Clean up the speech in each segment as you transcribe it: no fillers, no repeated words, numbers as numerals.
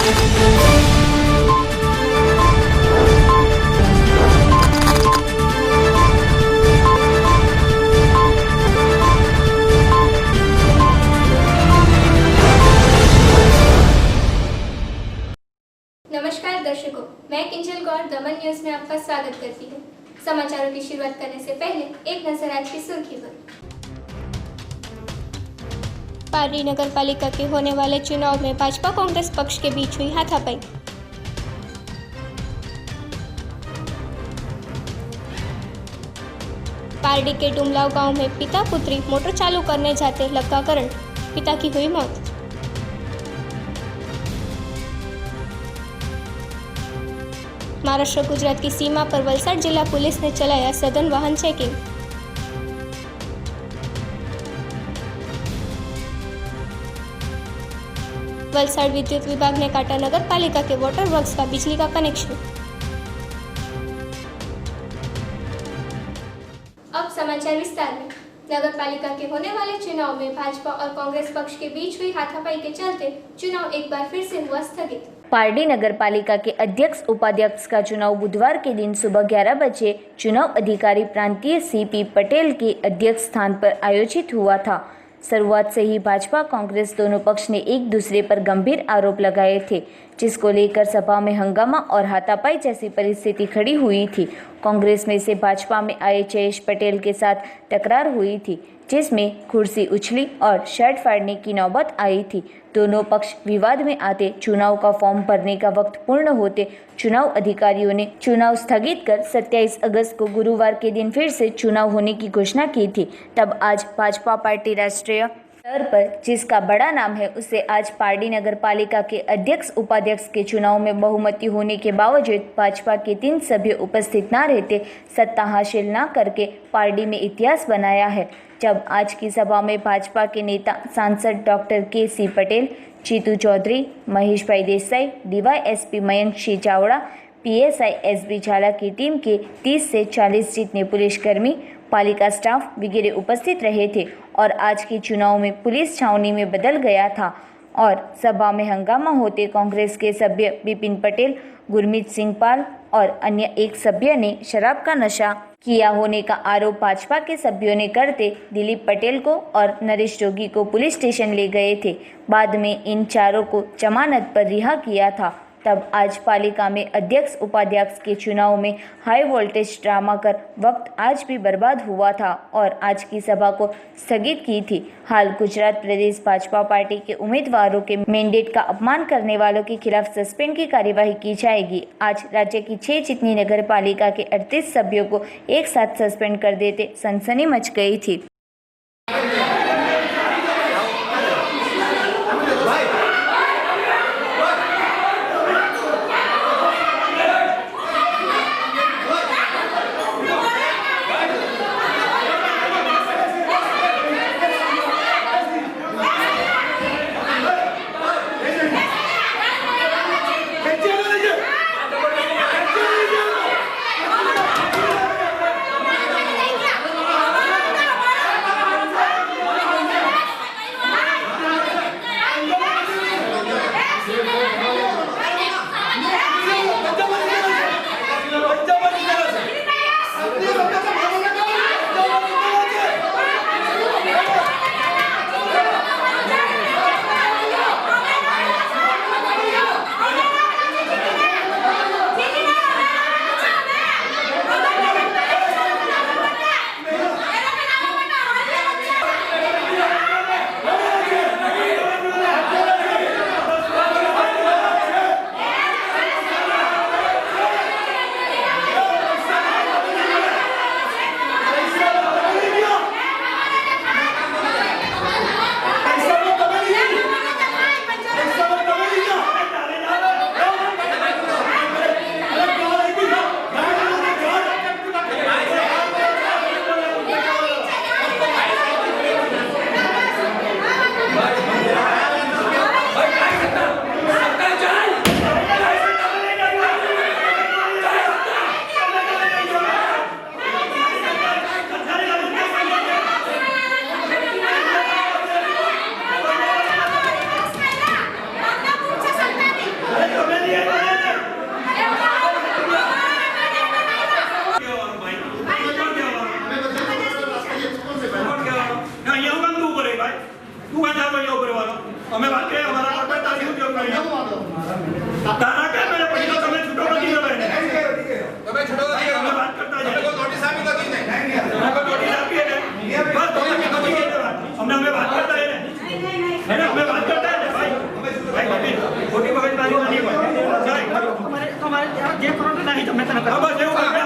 नमस्कार दर्शकों, मैं किंजल गौर दमन न्यूज में आपका स्वागत करती हूँ। समाचारों की शुरुआत करने से पहले एक नजर आज की सुर्खी पर। पारडी नगर पालिका के होने वाले चुनाव में भाजपा कांग्रेस पक्ष के बीच हुई हाथापाई। पारडी के डुमलाव गांव में पिता पुत्री मोटर चालू करने जाते लगा करंट, पिता की हुई मौत। महाराष्ट्र गुजरात की सीमा पर वलसाड जिला पुलिस ने चलाया सघन वाहन चेकिंग। वलसाड विद्युत विभाग ने काटा नगर पालिका के वाटर वर्क्स का बिजली का कनेक्शन। अब समाचार विस्तार में। नगर पालिका के होने वाले चुनाव में भाजपा और कांग्रेस पक्ष के बीच हुई हाथापाई के चलते चुनाव एक बार फिर से हुआ स्थगित। पारडी नगर पालिका के अध्यक्ष उपाध्यक्ष का चुनाव बुधवार के दिन सुबह 11 बजे चुनाव अधिकारी प्रांतीय सीपी पटेल के अध्यक्ष स्थान पर आयोजित हुआ था। शुरुआत से ही भाजपा कांग्रेस दोनों पक्ष ने एक दूसरे पर गंभीर आरोप लगाए थे, जिसको लेकर सभा में हंगामा और हाथापाई जैसी परिस्थिति खड़ी हुई थी। कांग्रेस में से भाजपा में आए जयेश पटेल के साथ टकरार हुई थी, जिसमें कुर्सी उछली और शर्ट फाड़ने की नौबत आई थी। दोनों पक्ष विवाद में आते चुनाव का फॉर्म भरने का वक्त पूर्ण होते चुनाव अधिकारियों ने चुनाव स्थगित कर 27 अगस्त को गुरुवार के दिन फिर से चुनाव होने की घोषणा की थी। तब आज भाजपा पार्टी राष्ट्रीय स्तर पर जिसका बड़ा नाम है, उसे आज पारडी नगर पालिका के अध्यक्ष उपाध्यक्ष के चुनाव में बहुमति होने के बावजूद भाजपा के 3 सभ्य उपस्थित न रहते सत्ता हासिल न करके पारडी में इतिहास बनाया है। जब आज की सभा में भाजपा के नेता सांसद डॉक्टर के.सी. पटेल, जीतू चौधरी, महेश भाई Desai, DYSP Mayank Singh Chavda, PSI SB झाला की टीम के 30 से 40 जितने पुलिसकर्मी, पालिका स्टाफ वगैरह उपस्थित रहे थे और आज के चुनाव में पुलिस छावनी में बदल गया था और सभा में हंगामा होते कांग्रेस के सभ्य विपिन पटेल, गुरमीत सिंह पाल और अन्य एक सभ्य ने शराब का नशा किया होने का आरोप भाजपा के सभ्यों ने करते दिलीप पटेल को और नरेश जोगी को पुलिस स्टेशन ले गए थे। बाद में इन चारों को जमानत पर रिहा किया था। तब आज पालिका में अध्यक्ष उपाध्यक्ष के चुनाव में हाई वोल्टेज ड्रामा कर वक्त आज भी बर्बाद हुआ था और आज की सभा को स्थगित की थी। हाल गुजरात प्रदेश भाजपा पार्टी के उम्मीदवारों के मैंडेट का अपमान करने वालों के खिलाफ सस्पेंड की कार्यवाही की जाएगी। आज राज्य की 6 जितनी नगर पालिका के 38 सभ्यों को एक साथ सस्पेंड कर देते सनसनी मच गई थी। તારા કે મેં પછી તો તમે છૂટો નથી કરો એને તમે છોડો નથી અમે વાત કરતા તમે કોઈ નોટિસ આપી નથી ને તમે કોઈ નોટિસ આપીએ ને બસ તમે નથી કહેતા વાત અમને અમે વાત કરતા એને અમે વાત કરતા એને ભાઈ ખોટી મગજમારી નહીં હોય તમારે જે કરો ને નહીં તમે તને બસ એવું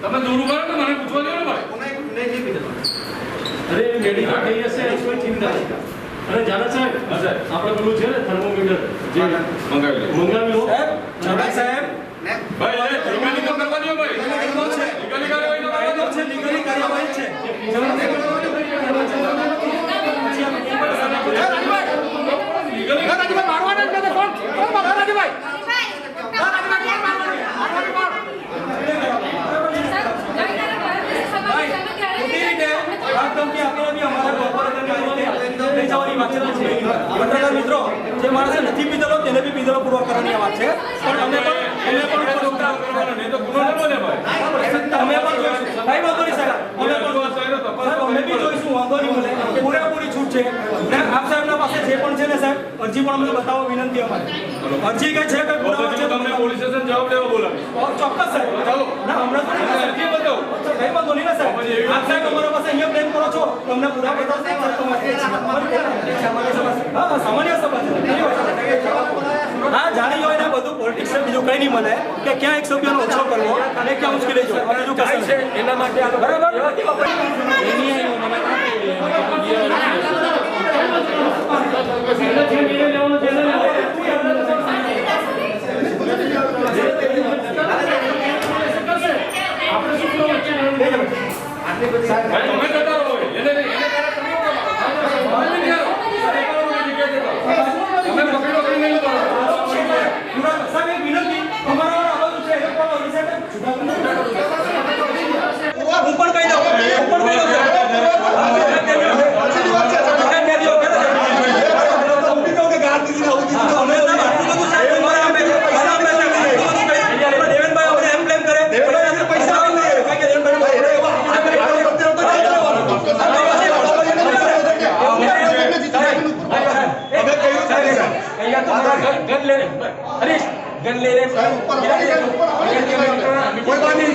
તમે દૂર કરો તો મને પૂછવા દો ને ભાઈ અરે મેડિકલ થઈ જશે કોઈ ચિંતા નથી અરે જાના સાહેબ આપણે પેલું છે ને થર્મોમીટર જે મંગાવી લો સાહેબ ભાઈ લીગલી તો કરવા દો ભાઈ લીગલી કાર્યવાહી તો છે લીગલી કાર્યવાહી છે રાજભાઈ મારવાના જ નથી કોણ મારવા રાજભાઈ પત્રકાર મિત્રો જે માણસે નથી પીધેલો તેને બી પીધેલો પૂર્વક કરવાની વાત છે પણ અમે પણ ભાઈ વાંધો નહીં સાહેબ અમે બી જોઈશું વાંધો નહીં મળે પૂરેપૂરી છૂટ છે ને આપ સાહેબના પાસે જે પણ છે ને સાહેબ અરજી પણ અમને બતાવો વિનંતી અમારી અરજી કઈ છે કઈ પુરાવા છે તમને પોલીસ સ્ટેશન જવાબ દેવા બોલાવે ચોક્કસ સાહેબ ચાલો ના હમણાં અરજી બતાવો કઈ વાંધો નહીં ને સાહેબ આપ સાહેબ અમારા પાસે અહીંયા બ્લેમ કરો છો તમને પુરાવા બતાવો હા સામાન્ય સભા હા જાણી હોય ને બધું પોલિટિક્સ છે બીજું કઈ નહીં મળે કે ક્યાં એક સભ્યનો ઓછો કરવો અને ક્યાં મુશ્કેલી જો બીજું કશું છે એના માટે બરાબર તમે કરતા રહો એને તમે પકડો કે નહીં ઉતારો? સાહેબ એક વિનંતી અમારા આવાજ છે એ પણ ઓરિજિનલ હું પણ કહી દઉં गन ले रहे कोई बात नहीं कोई बात नहीं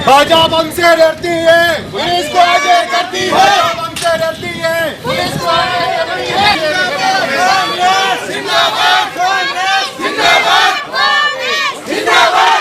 भाजपा हमसे डरती है, पुलिस को आगे करती है, हमसे डरती है, पुलिस को आगे करती है। जिंदाबाद कांग्रेस, जिंदाबाद कांग्रेस, जिंदाबाद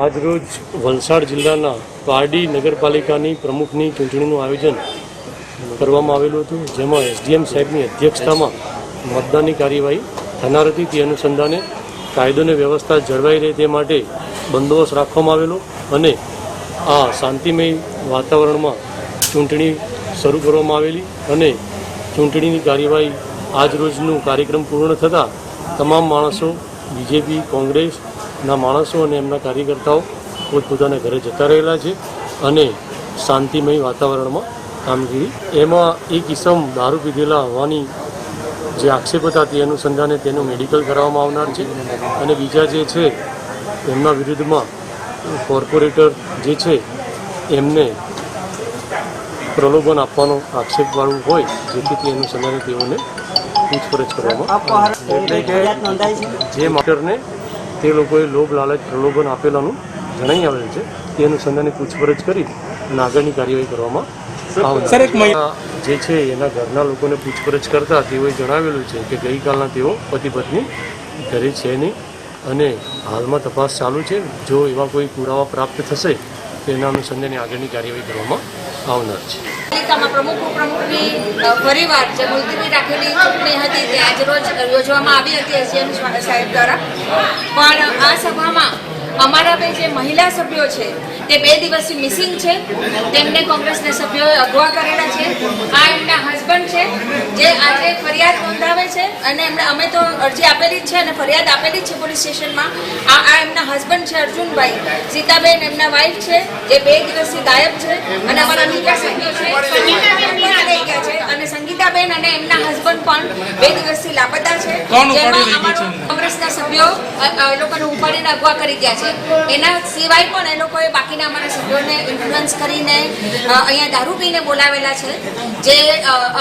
આજરોજ વલસાડ જિલ્લાના પારડી નગરપાલિકાની પ્રમુખની ચૂંટણીનું આયોજન કરવામાં આવેલું હતું, જેમાં એસડીએમ સાહેબની અધ્યક્ષતામાં મતદાનની કાર્યવાહી થનાર હતી. તે અનુસંધાને કાયદો અને વ્યવસ્થા જળવાઈ રહે તે માટે બંદોબસ્ત રાખવામાં આવેલો અને આ શાંતિમય વાતાવરણમાં ચૂંટણી શરૂ કરવામાં આવેલી અને ચૂંટણીની કાર્યવાહી આજરોજનું કાર્યક્રમ પૂર્ણ થતાં તમામ માણસો બીજેપી કોંગ્રેસના માણસો અને એમના કાર્યકર્તાઓ પોતપોતાના ઘરે જતા રહેલા છે અને શાંતિમય વાતાવરણમાં કામગીરી. એમાં એક ઇસમ દારૂ પીધેલા હોવાની જે આક્ષેપ હતા તે અનુસંધાને તેનું મેડિકલ કરાવવામાં આવનાર છે અને બીજા જે છે એમના વિરુદ્ધમાં કોર્પોરેટર જે છે એમને પ્રલોભન આપવાનો આક્ષેપવાળું હોય જેથી તે અનુસંધાને તેઓને પૂછપરછ કરવામાં એટલે કે જે માસ્ટરને તે લોકોએ લોભ લાલચ પ્રલોભન આપેલાનું જણાઈ આવેલ છે તે અનુસંધાને પૂછપરછ કરી અને આગળની કાર્યવાહી કરવામાં આવશે. જે છે એના ઘરના લોકોને પૂછપરછ કરતા તેઓએ જણાવેલું છે કે ગઈકાલના તેઓ પતિ પત્ની ઘરે છે નહીં અને હાલમાં તપાસ ચાલુ છે. જો એવા કોઈ પુરાવા પ્રાપ્ત થશે તેના અનુસંધાને આગળની કાર્યવાહી કરવામાં આવનાર છે. પાલિકામાં પ્રમુખ ઉપપ્રમુખની ફરીવાર જે મુલતવી રાખેલી ચૂંટણી હતી તે આજરોજ યોજવામાં આવી હતી એસડીએમ સાહેબ દ્વારા. પણ આ સભામાં અમારા બે જે મહિલા સભ્યો છે તે 2 દિવસથી મિસિંગ છે. તેમને કોંગ્રેસના સભ્યોએ અગવા કરેલા છે. આ એમના હસબન્ડ છે જે આજે ફરિયાદ નોંધાવે છે અને અમે તો અરજી આપેલી જ છે અને ફરિયાદ આપેલી જ છે પોલીસ સ્ટેશનમાં. આ એમના હસબન્ડ છે અર્જુનભાઈ. સીતાબેન એમના વાઇફ છે જે 2 દિવસથી ગાયબ છે અને અમારા બીજા સભ્યો છે સંગીતાબેન પણ રહી ગયા છે અને સંગીતાબેન અને એમના હસબન્ડ પણ 2 દિવસથી લાપતા છે. જેમાં અમારો કોંગ્રેસના સભ્યો એ લોકોને ઉપાડીને અગવા કરી ગયા છે. એના સિવાય પણ એ લોકોએ બાકીના અમારા સભ્યોને ઇન્ફ્લુઅન્સ કરીને અહીંયા દારૂ પીને બોલાવેલા છે. જે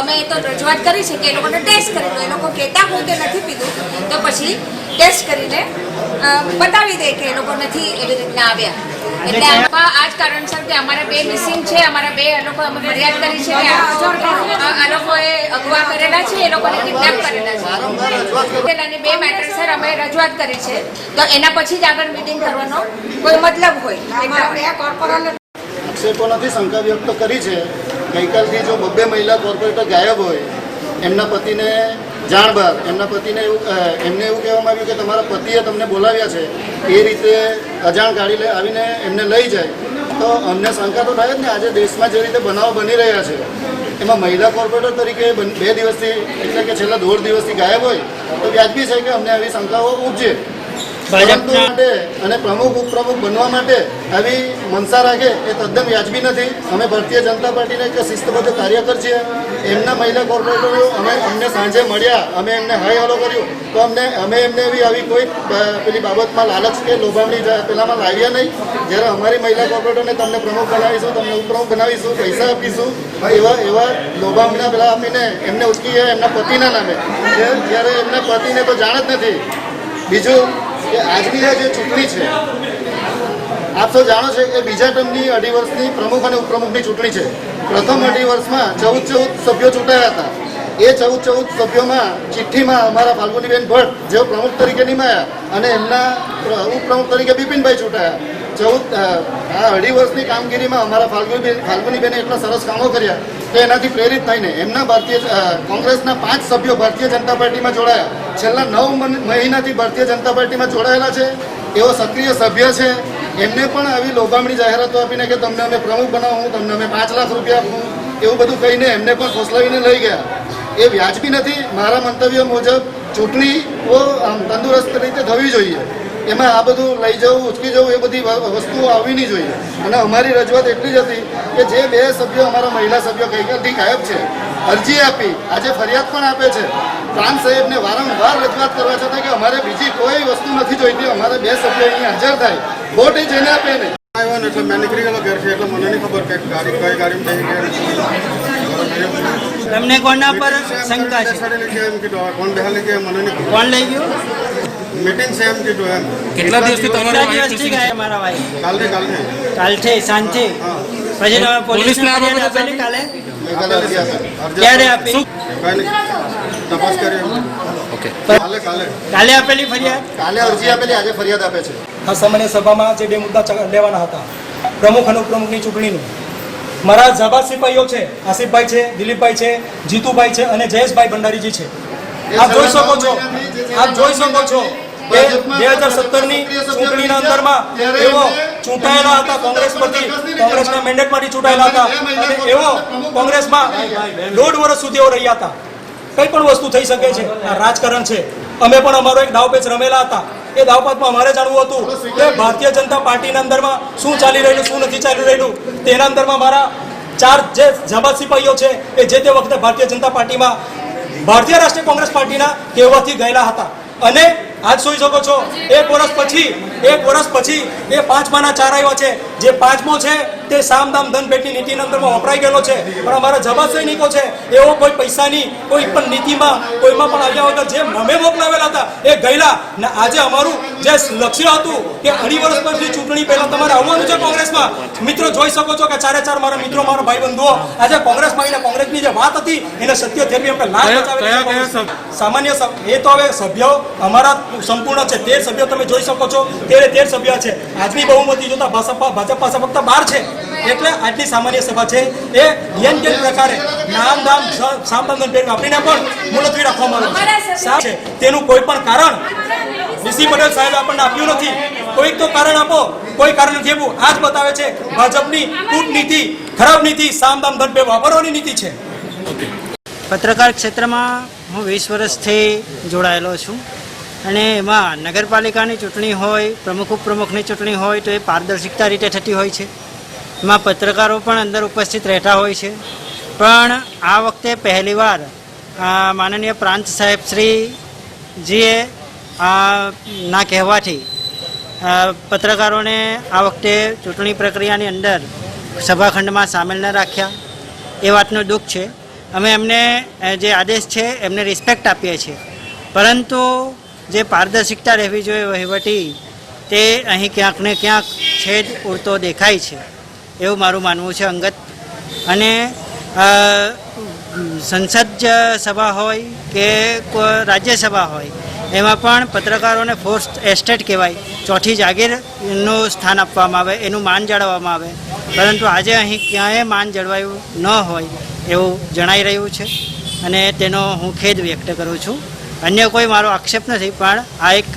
અમે તો રજૂઆત કરી છે કે એ લોકોને ટેસ્ટ કરી લો. એ લોકો કહેતા હોય કે નથી પીધું તો પછી ટેસ્ટ કરીને બતાવી દે કે એ લોકો નથી એવી રીતના આવ્યા. એટલે આ જ કારણસર કે અમારા 2 મિસિંગ છે. અમારા 2 લોકો અમે ફરિયાદ કરી છે કે આ લોકોએ અગવા કરેલા છે, એ લોકોને કિડનેપ કરેલા છે. અને 2 મેટર સર અમે રજૂઆત કરી છે તો એના પછી જ આગળ મિટિંગ કરવાનો કોઈ મતલબ હોય. આક્ષેપો નથી, શંકા વ્યક્ત કરી છે. ગઈકાલથી જો 2 મહિલા કોર્પોરેટર ગાયબ હોય, એમના પતિને જાણ બહાર, એમના પતિને એમને એવું કહેવામાં આવ્યું કે તમારા પતિએ તમને બોલાવ્યા છે, એ રીતે અજાણ ગાડી આવીને એમને લઈ જાય તો અમને શંકા તો થાય જ ને. આજે દેશમાં જે રીતે બનાવો બની રહ્યા છે એમાં મહિલા કોર્પોરેટર તરીકે 2 દિવસથી એટલે કે છેલ્લા 1.5 દિવસથી ગાયબ હોય તો વ્યાજબી છે કે અમને આવી શંકાઓ ઉપજે. પરંતુ માટે અને પ્રમુખ ઉપપ્રમુખ બનવા માટે આવી મનસા રાખે એ તદ્દન વ્યાજબી નથી. અમે ભારતીય જનતા પાર્ટીના એક શિસ્તબદ્ધ કાર્યકર છીએ. એમના મહિલા કોર્પોરેટરો અમને સાંજે મળ્યા, અમે એમને હાય હલો કર્યું તો અમે એમને આવી કોઈ પેલી બાબતમાં લાલચ કે લોભામણી પેલામાં લાવ્યા નહીં. જ્યારે અમારી મહિલા કોર્પોરેટરને તમને પ્રમુખ બનાવીશું, તમને ઉપપ્રમુખ બનાવીશું, પૈસા આપીશું, એવા લોભામણા પેલા આપીને એમને ઉચકી ગયા એમના પતિના નામે. જ્યારે એમના પતિને તો જાણ જ નથી. બીજું કે આજની આ જે ચૂંટણી છે આપ સૌ જાણો છો કે બીજા ટર્મની 2.5 વર્ષની પ્રમુખ અને ઉપપ્રમુખની ચૂંટણી છે. પ્રથમ 2.5 વર્ષમાં 14 સભ્યો ચૂંટાયા હતા. એ 14 સભ્યોમાં ચિઠ્ઠીમાં અમારા ફાલ્ગુનીબેન ભટ્ટ જેઓ પ્રમુખ તરીકે નિમાયા અને એમના ઉપપ્રમુખ તરીકે બિપિનભાઈ ચૂંટાયા. આ 2.5 વર્ષની કામગીરીમાં અમારા ફાલ્ગુનીબેને એટલા સરસ કામો કર્યા કે એનાથી પ્રેરિત થઈને એમના કોંગ્રેસના 5 સભ્યો ભારતીય જનતા પાર્ટીમાં જોડાયા. છેલ્લા 9 મહિનાથી ભારતીય જનતા પાર્ટીમાં જોડાયેલા છે. એવો સક્રિય સભ્ય છે. એમને પણ આવી લોભામણી જાહેરાતો આપીને કે તમને અમે પ્રમુખ બનાવું, તમને અમે 5 લાખ રૂપિયા આપવું, એવું બધું કહીને એમને પણ ફોસલાવીને લઈ ગયા. એ વ્યાજબી નથી. મારા મંતવ્ય મુજબ ચૂંટણીઓ તંદુરસ્ત રીતે થવી જોઈએ. એમાં આ બધું લઈ જવું, ઉચકી જવું, એ બધી વસ્તુઓ આવવી નહીં જોઈએ. અને અમારી રજૂઆત એટલી જ હતી કે જે 2 સભ્યો અમારા મહિલા સભ્યો ગઈકાલથી ગાયબ છે, અરજી આપી, આજે ફરિયાદ પણ આપે છે. પ્રાંત સાહેબને વારંવાર રજૂઆત કરવા છતાં કે અમારે બીજી કોઈ વસ્તુ નથી જોઈતી, અમારે 2 સભ્યો અહીંયા હાજર થાય, વોટ એ જેને આપે ને. આવ્યો ને એટલે મેં નીકળી ગયેલો ઘર છે એટલે મને નહીં ખબર કે ગાડી કઈ ગાડીમાં જઈ તમને કોના પર શંકા છે? એમ કીધું હવે કોણ બેહાલી કે મને નહીં ખબર. કોણ લઈ ગયું? મીટિંગ છે એમ કીધું એમ. કેટલા દિવસથી ગયા મારા ભાઈ? કાલથી સાંજથી. પછી તમે પોલીસને ફરિયાદ આપેલી કાલે? ક્યારે આપી? તપાસ કરી. કાલે આપેલી ફરિયાદ? કાલે અરજી આપેલી, આજે ફરિયાદ આપે છે. આ સામાન્ય સભામાં જે 2 મુદ્દા લેવાના હતા, પ્રમુખ અને ઉપપ્રમુખની ચૂંટણીનું, મારા જાબાઝ સિપાહીઓ છે, આસિફભાઈ છે, દિલીપભાઈ છે, જીતુભાઈ છે અને જયેશભાઈ ભંડારીજી છે. આપ જોઈ શકો છો કે 2017ની ચૂંટણીના અંદરમાં એવો ચૂંટાયેલા હતા કોંગ્રેસ પરથી, કોંગ્રેસના મેન્ડેટમાંથી ચૂંટાયેલા હતા અને એવો કોંગ્રેસમાં 1.5 વર્ષ સુધી એવો રહ્યા હતા. કઈ પણ વસ્તુ થઈ શકે છે. આ રાજકારણ છે. અમે પણ અમારો એક દાવપેચ રમેલા હતા. એ દાવપેચમાં અમારે જાણવું હતું કે ભારતીય જનતા પાર્ટીના અંદરમાં શું ચાલી રહેલું, શું નથી ચાલી રહેલું. તેના અંદરમાં મારા 4 જે જાબાઝ સિપાહીઓ છે એ જે તે વખતે ભારતીય જનતા પાર્ટીમાં ભારતીય રાષ્ટ્રીય કોંગ્રેસ પાર્ટીના કહેવાથી ગયેલા હતા. અને આજ જોઈ શકો છો 1 વર્ષ પછી એ 5માના 4 આવ્યા છે. જે 5મો છે તે સામદામ ધન ભેટી નીતિના અંદરમાં વપરાઈ ગયેલો છે. પણ અમારા જાબાઝ સૈનિકો છે એવો કોઈ પૈસાની કોઈ પણ નીતિમાં કોઈમાં પણ આવ્યા વગર જે અમે મોકલાવેલા હતા એ ગયેલા. ને આજે અમારું જે લક્ષ્ય હતું કે 2.5 વર્ષ પછી ચૂંટણી પહેલા તમારે આવવાનું છે કોંગ્રેસમાં. મિત્રો જોઈ શકો છો કે 4 મારા મિત્રો, મારા ભાઈ બંધુઓ આજે કોંગ્રેસમાં આવીને કોંગ્રેસની જે વાત હતી એને સત્ય થેરવી અમે લાભ બચાવેલા. સામાન્ય એ તો હવે સભ્યો અમારા સંપૂર્ણ છે. 13 સભ્યો તમે જોઈ શકો છો, 13 સભ્ય છે. આજની બહુમતી જોતા ભાજપ પાસે ફક્ત 12 છે. એટલે આજની સામાન્ય સભા છે એ નિયંત્રણ પ્રકારે નામદામ સામદામ પેટ વાપરીને પણ મુલતવી રાખવામાં આવે છે. તેનું કોઈ પણ કારણ નીસી પટેલ સાહેબ આપણને આપ્યું નથી. કોઈક તો કારણ આપો, કોઈ કારણ નથી આપ્યું. આ જ બતાવે છે ભાજપની કૂટનીતિ, ખરાબ નીતિ, સામદામ ધન પે વાપરવાની નીતિ છે. પત્રકાર ક્ષેત્રમાં હું 20 વર્ષથી જોડાયેલો છું અને એમાં નગરપાલિકાની ચૂંટણી હોય, પ્રમુખ ઉપપ્રમુખની ચૂંટણી હોય તો એ પારદર્શિકતા રીતે થતી હોય છે. એમાં પત્રકારો પણ અંદર ઉપસ્થિત રહેતા હોય છે. પણ આ વખતે પહેલીવાર માનનીય પ્રાંત સાહેબ શ્રીજીએ ના કહેવાથી પત્રકારોને આ વખતે ચૂંટણી પ્રક્રિયાની અંદર સભાખંડમાં સામેલ ન રાખ્યા. એ વાતનું દુઃખ છે. અમે એમને જે આદેશ છે એમને રિસ્પેક્ટ આપીએ છીએ, પરંતુ જે પારદર્શિકતા રહેવી જોઈએ વહીવટી, તે અહીં ક્યાંક ને ક્યાંક છેદ ઉડતો દેખાય છે એવું મારું માનવું છે અંગત. અને સંસદ સભા હોય કે રાજ્યસભા હોય એમાં પણ પત્રકારોને ફોર્સ એસ્ટેટ કહેવાય, ચોથી જાગીરનું સ્થાન આપવામાં આવે, એનું માન જાળવવામાં આવે. પરંતુ આજે અહીં ક્યાંય માન જળવાયું ન હોય એવું જણાઈ રહ્યું છે અને તેનો હું ખેદ વ્યક્ત કરું છું. અન્ય કોઈ મારો આક્ષેપ નથી, પણ આ એક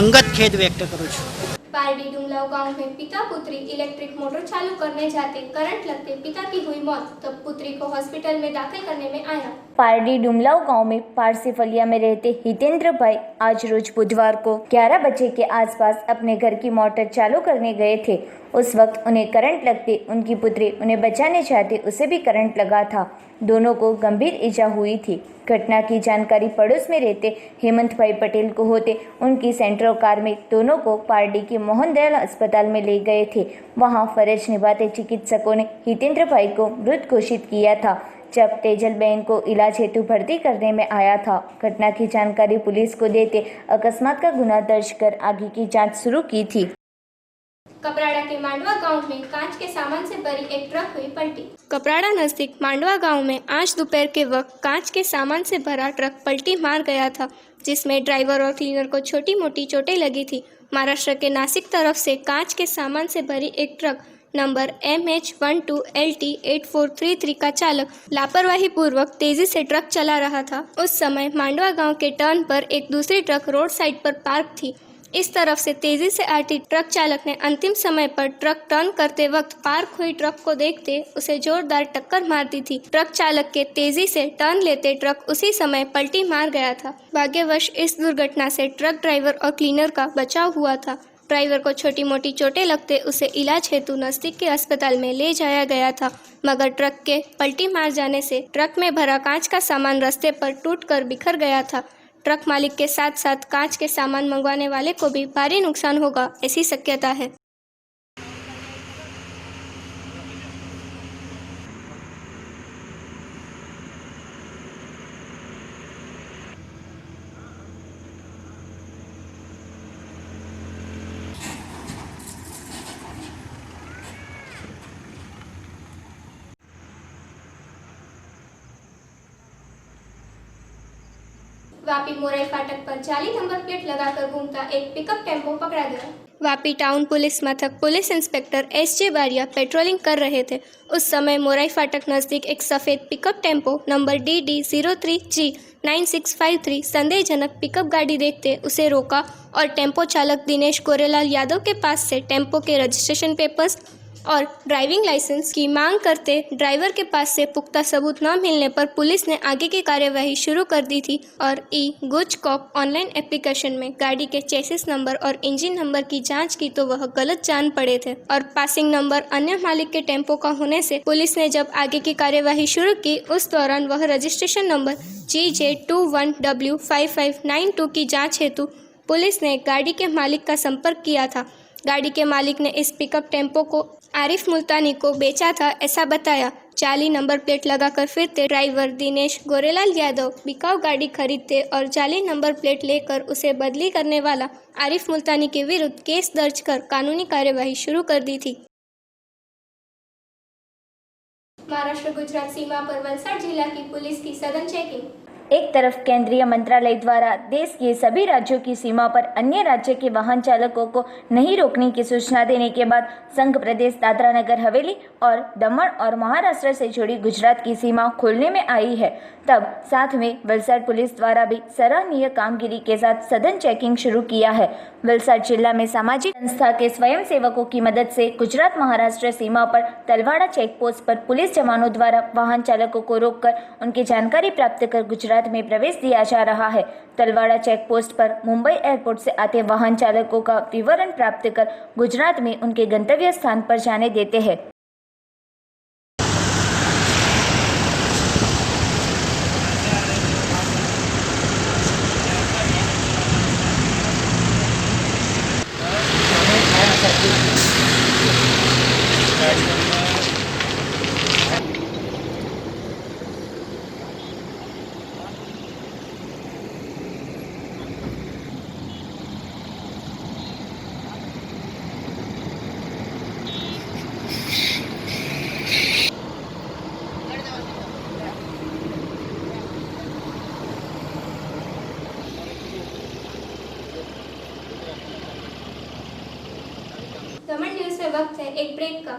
અંગત ખેદ વ્યક્ત કરું છું. पारडी डुमलाव गांव में पिता पुत्री इलेक्ट्रिक मोटर चालू करने जाते करंट लगते पिता की हुई मौत, तब पुत्री को हॉस्पिटल में दाखिल करने में आया। पारडी डुमलाव गांव में पारसी फलिया में रहते हितेंद्र भाई आज रोज बुधवार को 11 बजे के आसपास अपने घर की मोटर चालू करने गए थे। उस वक्त उन्हें करंट लगते उनकी पुत्री उन्हें बचाने चाहते उसे भी करंट लगा था। दोनों को गंभीर इजा हुई थी। घटना की जानकारी पड़ोस में रहते हेमंत भाई पटेल को होते उनकी सेंट्रो कार में दोनों को पारडी के मोहन दयाल अस्पताल में ले गए थे। वहां फर्ज निभाते चिकित्सकों ने हितेंद्र भाई को मृत घोषित किया था, जब तेजल बहन को इलाज हेतु भर्ती करने में आया था। घटना की जानकारी पुलिस को देते अकस्मात का गुना दर्ज कर आगे की जांच शुरू की थी। कपराड़ा के मांडवा गांव में कांच के सामान से भरी एक ट्रक हुई पलटी। कपराड़ा नजदीक मांडवा गांव में आज दोपहर के वक्त कांच के सामान से भरा ट्रक पलटी मार गया था, जिसमें ड्राइवर और क्लीनर को छोटी मोटी चोटें लगी थी। महाराष्ट्र के नासिक तरफ से कांच के सामान से भरी एक ट्रक नंबर MH12LT8433 का चालक लापरवाही पूर्वक तेजी से ट्रक चला रहा था। उस समय मांडवा गांव के टर्न पर एक दूसरी ट्रक रोड साइड पर पार्क थी। इस तरफ से तेजी से आती ट्रक चालक ने अंतिम समय पर ट्रक टर्न करते वक्त पार्क हुई ट्रक को देखते उसे जोरदार टक्कर मार दी थी। ट्रक चालक के तेजी से टर्न लेते ट्रक उसी समय पलटी मार गया था। भाग्यवश इस दुर्घटना से ट्रक ड्राइवर और क्लीनर का बचाव हुआ था। ड्राइवर को छोटी मोटी चोटें लगते उसे इलाज हेतु नजदीक के अस्पताल में ले जाया गया था, मगर ट्रक के पलटी मार जाने से ट्रक में भरा कांच का सामान रास्ते पर टूटकर बिखर गया था। ट्रक मालिक के साथ साथ कांच के सामान मंगवाने वाले को भी भारी नुकसान होगा, ऐसी शक्यता है। वापी मोराई फाटक पर जाली नंबर प्लेट लगाकर घूमता एक पिकअप टेम्पो पकड़ा गया। वापी टाउन पुलिस मथक police inspector SJ Bariya patrolling कर रहे थे। उस समय मोराई फाटक नजदीक एक सफेद पिकअप टेम्पो नंबर DD03G9653 संदेहजनक पिकअप गाड़ी देखते उसे रोका और टेम्पो चालक दिनेश गोरेलाल यादव के पास से टेम्पो के रजिस्ट्रेशन पेपर्स और ड्राइविंग लाइसेंस की मांग करते ड्राइवर के पास से पुख्ता सबूत न मिलने पर पुलिस ने आगे की कार्यवाही शुरू कर दी थी और गुजकॉप ऑनलाइन एप्लीकेशन में गाड़ी के चेसिस नंबर और इंजन नंबर की जांच की तो वह गलत जान पड़े थे और पासिंग नंबर अन्य मालिक के टेम्पो का होने से पुलिस ने जब आगे की कार्यवाही शुरू की उस दौरान वह रजिस्ट्रेशन नंबर GJ21W5592 की जाँच हेतु पुलिस ने गाड़ी के मालिक का संपर्क किया था। गाड़ी के मालिक ने इस पिकअप टेम्पो को आरिफ मुल्तानी को बेचा था, ऐसा बताया। जाली नंबर प्लेट लगाकर फिरते ड्राइवर दिनेश गोरेलाल यादव बिकाऊ गाड़ी खरीदते और जाली नंबर प्लेट लेकर उसे बदली करने वाला आरिफ मुल्तानी के विरुद्ध केस दर्ज कर कानूनी कार्यवाही शुरू कर दी थी। महाराष्ट्र गुजरात सीमा पर वलसाड जिला की पुलिस की सघन चेकिंग। एक तरफ केंद्रीय मंत्रालय द्वारा देश के सभी राज्यों की सीमा पर अन्य राज्य के वाहन चालकों को नहीं रोकने की सूचना देने के बाद संघ प्रदेश दादरा नगर हवेली और दमन और महाराष्ट्र से जुड़ी गुजरात की सीमा खोलने में आई है, तब साथ में वलसाड पुलिस द्वारा भी सराहनीय कामगिरी के साथ सघन चेकिंग शुरू किया है। वलसाड जिला में सामाजिक संस्था के स्वयंसेवकों की मदद से गुजरात महाराष्ट्र सीमा पर तलवाड़ा चेक पोस्ट पर पुलिस जवानों द्वारा वाहन चालकों को रोककर उनकी जानकारी प्राप्त कर गुजरात में प्रवेश दिया जा रहा है। तलवाड़ा चेक पोस्ट पर मुंबई एयरपोर्ट से आते वाहन चालकों का विवरण प्राप्त कर गुजरात में उनके गंतव्य स्थान पर जाने देते हैं। दमन न्यूज में वक्त है एक ब्रेक का।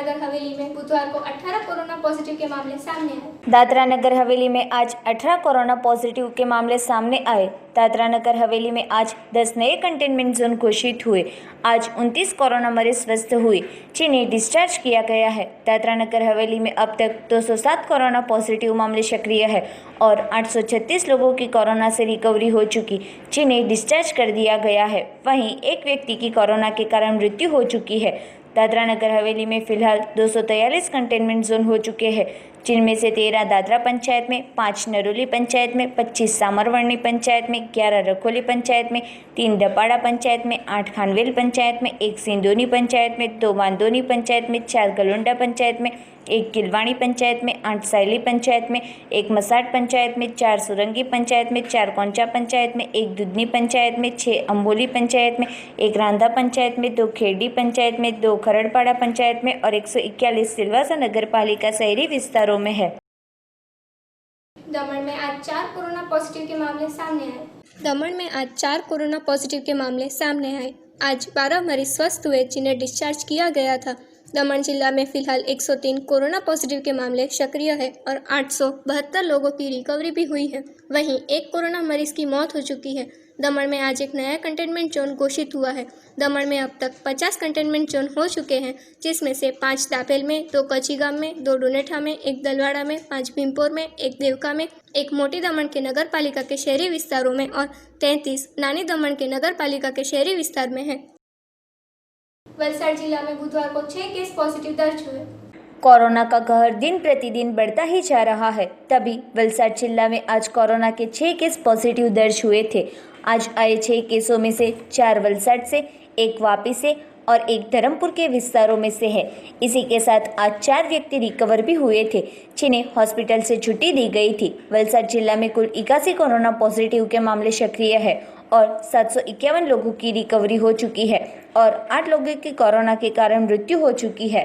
नगर हवेली में बुधवार को 18 कोरोना पॉजिटिव के मामले सामने आए। दादरा नगर हवेली में आज 18 कोरोना पॉजिटिव के मामले सामने आए। दादरा नगर हवेली में आज 10 नए कंटेनमेंट जोन घोषित हुए। आज 29 कोरोना मरीज स्वस्थ हुए, जिन्हें डिस्चार्ज किया गया है। दादरा नगर हवेली में अब तक 207 कोरोना पॉजिटिव मामले सक्रिय है और 836 लोगों की कोरोना से रिकवरी हो चुकी, जिन्हें डिस्चार्ज कर दिया गया है। वहीं एक व्यक्ति की कोरोना के कारण मृत्यु हो चुकी है। दादरा नगर हवेली में फिलहाल 243 कंटेनमेंट जोन हो चुके हैं, जिनमें से 13 दादरा पंचायत में, 5 नरोली पंचायत में, 25 सामरवर्णी पंचायत में, 11 रखोली पंचायत में, 3 डपाड़ा पंचायत में, 8 खानवेल पंचायत में, 1 सिंधोनी पंचायत में, 2 मांदोनी पंचायत में, 4 गलोंडा पंचायत में, 1 किलवाणी पंचायत में, 8 सायली पंचायत में, 1 मसाट पंचायत में, 4 सुरंगी पंचायत में, 4 कोंचा पंचायत में, 1 दुधनी पंचायत में, 6 अंबोली पंचायत में, 1 रांधा पंचायत में, 2 खेड़ी पंचायत में, 2 खरड़पाड़ा पंचायत में और 141 सिलवासा नगर पालिका शहरी विस्तारों में है। दमन में आज 4 कोरोना पॉजिटिव के मामले सामने आए। दमन में आज 4 कोरोना पॉजिटिव के मामले सामने आए। आज 12 मरीज स्वस्थ हुए, जिन्हें डिस्चार्ज किया गया था। दमन जिला में फिलहाल 103 कोरोना पॉजिटिव के मामले सक्रिय है और 872 लोगों की रिकवरी भी हुई है। वहीं एक कोरोना मरीज की मौत हो चुकी है। दमन में आज एक नया कंटेनमेंट जोन घोषित हुआ है। दमन में अब तक 50 कंटेनमेंट जोन हो चुके हैं, जिसमें से 5 दापेल में, 2 कचीगाम में, 2 डुनेठा में, 1 दलवाड़ा में, 5 भीमपुर में, 1 देवका में, 1 मोटी दमन के नगर पालिका के शहरी विस्तारों में और 33 नानी दमन के नगर पालिका के शहरी विस्तार में है। वलसाड़ जिला में बुधवार को 6 केस पॉजिटिव दर्ज हुए। कोरोना का कहर दिन प्रतिदिन बढ़ता ही जा रहा है। तभी वलसाड़ जिला में आज कोरोना के 6 केस पॉजिटिव दर्ज हुए थे। आज आए 6 केसों में से 4 वलसाड़ से, 1 वापी से और 1 धर्मपुर के विस्तारों में से है। इसी के साथ आज 4 व्यक्ति रिकवर भी हुए थे, जिन्हें हॉस्पिटल से छुट्टी दी गई थी। वलसाड़ जिला में कुल 81 कोरोना पॉजिटिव के मामले सक्रिय है और 751 लोगों की रिकवरी हो चुकी है और 8 लोगों की कोरोना के कारण मृत्यु हो चुकी है।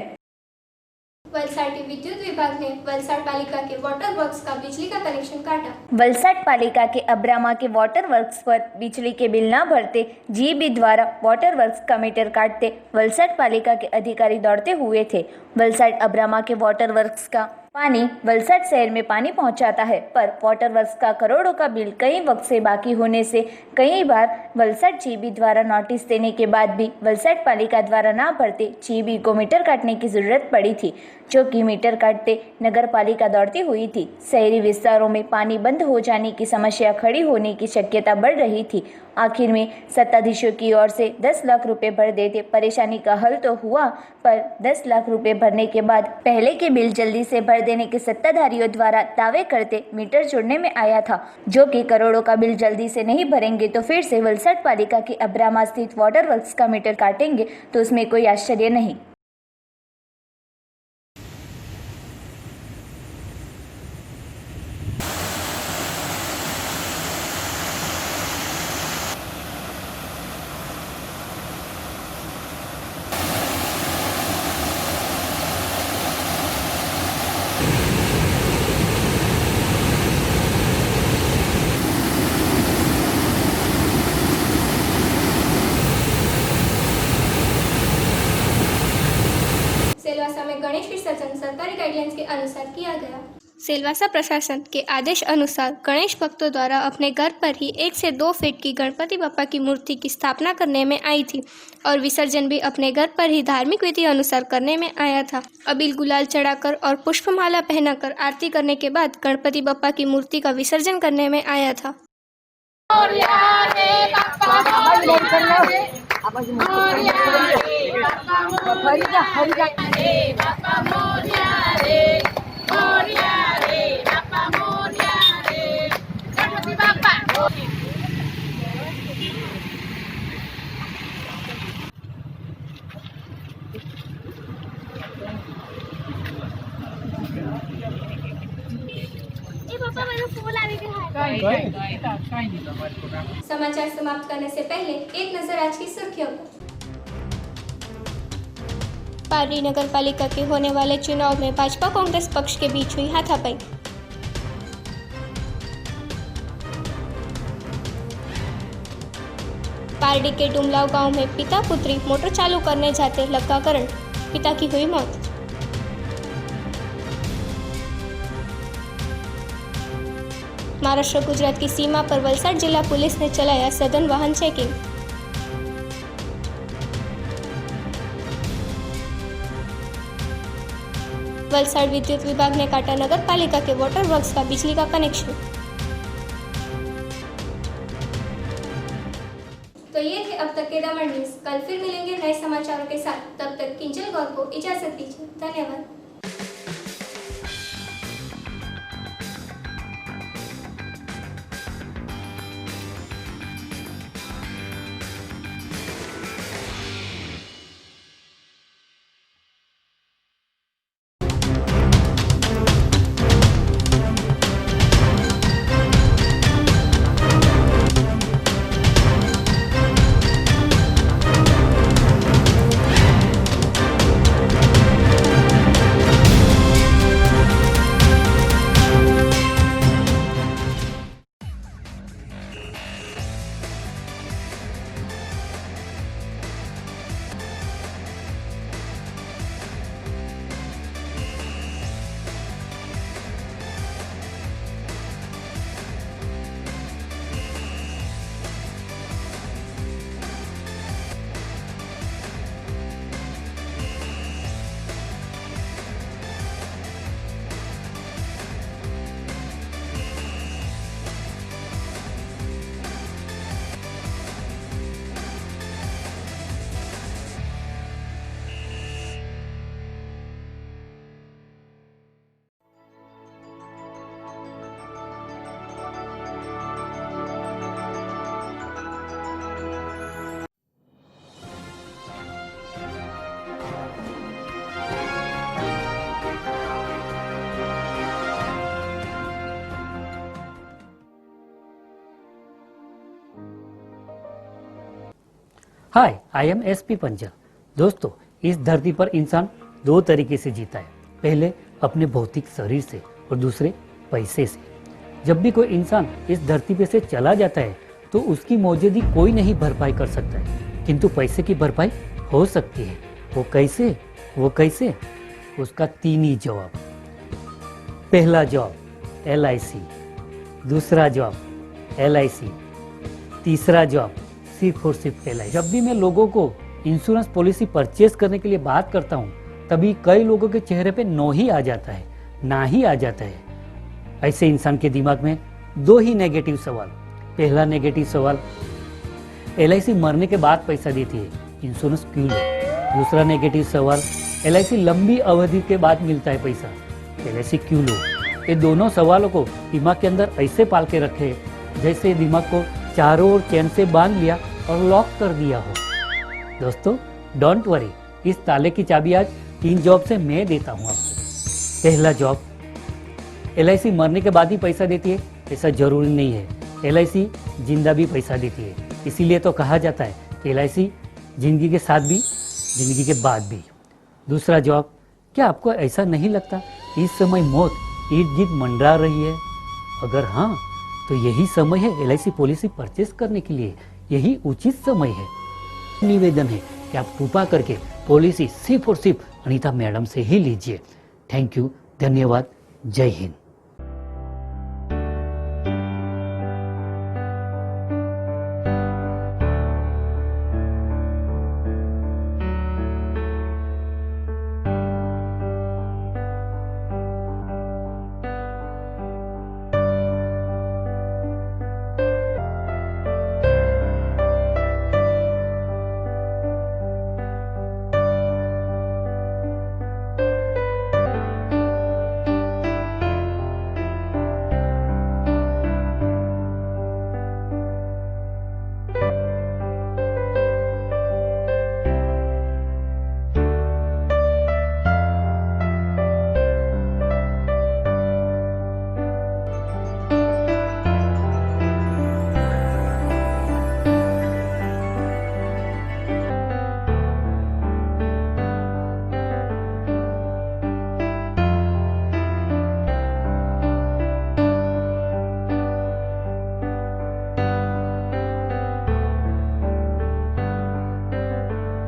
वलसाड़ के विद्युत विभाग ने वलसाड़ पालिका के वाटर वर्क्स का बिजली का कनेक्शन काटा। वलसाड़ पालिका के अब्रामा के वाटर वर्क्स पर बिजली के बिल न भरते जीबी द्वारा वाटर वर्क्स का मीटर काटते वलसाड़ पालिका के अधिकारी दौड़ते हुए थे। वलसाड़ अब्रामा के वाटर वर्क्स का पानी वलसाड़ शहर में पानी पहुंचाता है, पर वाटर वर्क्स का करोड़ों का बिल कई वक्त से बाकी होने से कई बार वलसाड़ जीबी द्वारा नोटिस देने के बाद भी वलसाड़ पालिका द्वारा ना भरते जीबी को मीटर काटने की जरूरत पड़ी थी, जो कि मीटर काटते नगर पालिका दौड़ती हुई थी। शहरी विस्तारों में पानी बंद हो जाने की समस्या खड़ी होने की शक्यता बढ़ रही थी। आखिर में सत्ताधीशों की ओर से 10 लाख रुपए भर देते परेशानी का हल तो हुआ, पर 10 लाख रुपए भरने के बाद पहले के बिल जल्दी से भर देने के सत्ताधारियों द्वारा दावे करते मीटर जोड़ने में आया था, जो कि करोड़ों का बिल जल्दी से नहीं भरेंगे तो फिर से वलसाड़ पालिका के अब्रामा स्थित वाटर वर्क्स का मीटर काटेंगे, तो उसमें कोई आश्चर्य नहीं। सेलवासा में गणेश विसर्जन सरकारी गाइडलाइंस के अनुसार किया गया। सेलवासा प्रशासन के आदेश अनुसार गणेश भक्तों द्वारा अपने घर पर ही 1 से 2 फीट की गणपति बप्पा की मूर्ति की स्थापना करने में आई थी और विसर्जन भी अपने घर पर ही धार्मिक विधि अनुसार करने में आया था। अबील गुलाल चढ़ाकर और पुष्पमाला पहनाकर आरती करने के बाद गणपति बप्पा की मूर्ति का विसर्जन करने में आया था। समाचार समाप्त करने से पहले एक नजर आज की सुर्खियों पर। पारडी नगर पालिका के होने वाले चुनाव में भाजपा कांग्रेस पक्ष के बीच हुई हाथापाई। पारडी के डुमलाव गांव में पिता पुत्री मोटर चालू करने जाते लगा करंट, पिता की हुई मौत। महाराष्ट्र गुजरात की सीमा पर वलसाड जिला पुलिस ने चलाया सघन वाहन चेकिंग। वलसाड विद्युत विभाग ने काटा नगर पालिका के वाटर वर्क्स का बिजली का कनेक्शन। तो ये थे अब तक के दमन न्यूज। कल फिर मिलेंगे नए समाचारों के साथ। तब तक किंजल गौर को इजाजत दीजिए। धन्यवाद। हाय, आई एम एसपी पंजा। दोस्तों, इस धरती पर इंसान दो तरीके से जीता है, पहले अपने भौतिक शरीर से और दूसरे पैसे से। जब भी कोई इंसान इस धरती पे से चला जाता है तो उसकी मौजूदगी कोई नहीं भरपाई कर सकता है, किंतु पैसे की भरपाई हो सकती है। वो कैसे? उसका तीन ही जवाब। पहला जवाब LIC, दूसरा जवाब LIC, तीसरा जवाब सिर्फ और सिर्फ LIC। जब भी मैं लोगों को इंश्योरेंस पॉलिसी परचेस करने के लिए बात करता हूँ तभी कई लोगों के चेहरे पे नो ही आ जाता है, ना ही आ जाता है। ऐसे इंसान के दिमाग में दो ही नेगेटिव सवाल। पहला नेगेटिव सवाल, LIC मरने के बाद पैसा देती है, इंश्योरेंस क्यों लो? दूसरा नेगेटिव सवाल, LIC लंबी अवधि के बाद मिलता है पैसा, LIC क्यों लो? ये दोनों सवालों को दिमाग के अंदर ऐसे पाल के रखे जैसे दिमाग को चारों ओर चैन से बांध लिया और लॉक कर दिया हो। दोस्तों, डोंट वरी, इस ताले की चाबी आज 3 जॉब से मैं देता हूँ आपको। पहला जॉब, LIC मरने के बाद ही पैसा देती है ऐसा जरूरी नहीं है, LIC जिंदा भी पैसा देती है। इसीलिए तो कहा जाता है कि LIC जिंदगी के साथ भी जिंदगी के बाद भी। दूसरा जॉब, क्या आपको ऐसा नहीं लगता इस समय मौत ईद गिर्द मंडरा रही है? अगर हाँ तो यही समय है LIC पॉलिसी परचेस करने के लिए, यही उचित समय है। निवेदन है कि आप कृपा करके पॉलिसी सिर्फ और सिर्फ अनीता मैडम से ही लीजिए। थैंक यू, धन्यवाद, जय Hind.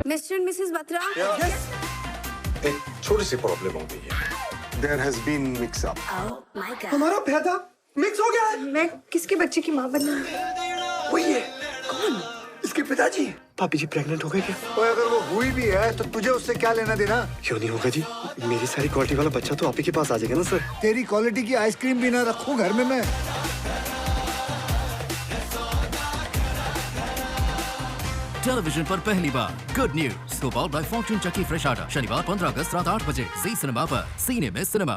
Mister and Mrs Batra, एक छोटी सी प्रॉब्लम हो गई है। There has been mix up. Oh my God. हमारा प्यादा मिक्स हो गया है। मैं किसके बच्चे की माँ बनना वही है। कौन? इसके पिताजी। भाभी जी प्रेग्नेंट हो गए क्या? और अगर वो हुई भी है तो तुझे उससे क्या लेना देना? क्यों नहीं होगा जी? मेरी सारी क्वालिटी वाला बच्चा तो आप ही के पास आ जाएगा ना सर। तेरी क्वालिटी की आइसक्रीम भी ना रखूं घर में मैं। टेलीविजन पर पहली बार good news, powered by Fortune Chakki fresh atta, शनिवार 15 अगस्त रात 8 बजे जी सिनेमा पर। सीने में सिनेमा।